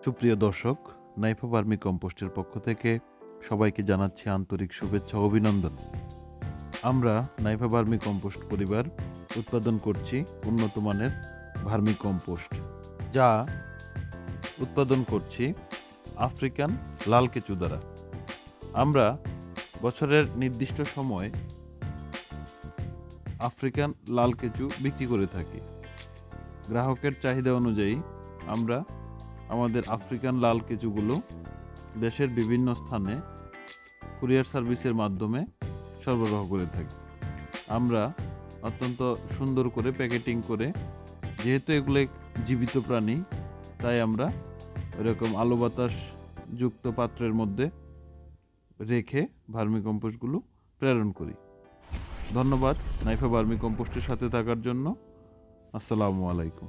সুপ্রিয় দর্শক, নাইফা ভার্মি কম্পোস্টের পক্ষ থেকে সবাইকে জানাচ্ছি আন্তরিক শুভেচ্ছা ও অভিনন্দন। আমরা নাইফা ভার্মি কম্পোস্ট পরিবার উৎপাদন করছি উন্নত মানের ভার্মি কম্পোস্ট, যা উৎপাদন করছি আফ্রিকান লাল কেঁচু দ্বারা। আমরা বছরের নির্দিষ্ট সময় আফ্রিকান লাল কেঁচু বিক্রি করে থাকি। গ্রাহকের চাহিদা অনুযায়ী আমরা আমাদের আফ্রিকান লাল কেঁচুগুলো দেশের বিভিন্ন স্থানে কুরিয়ার সার্ভিসের মাধ্যমে সরবরাহ করে থাকি। আমরা অত্যন্ত সুন্দর করে প্যাকেটিং করে, যেহেতু এগুলো জীবিত প্রাণী, তাই আমরা এরকম আলো বাতাস যুক্ত পাত্রের মধ্যে রেখে ভার্মি কম্পোস্টগুলো প্রেরণ করি। ধন্যবাদ নাইফা ভার্মি কম্পোস্টের সাথে থাকার জন্য। আসসালামু আলাইকুম।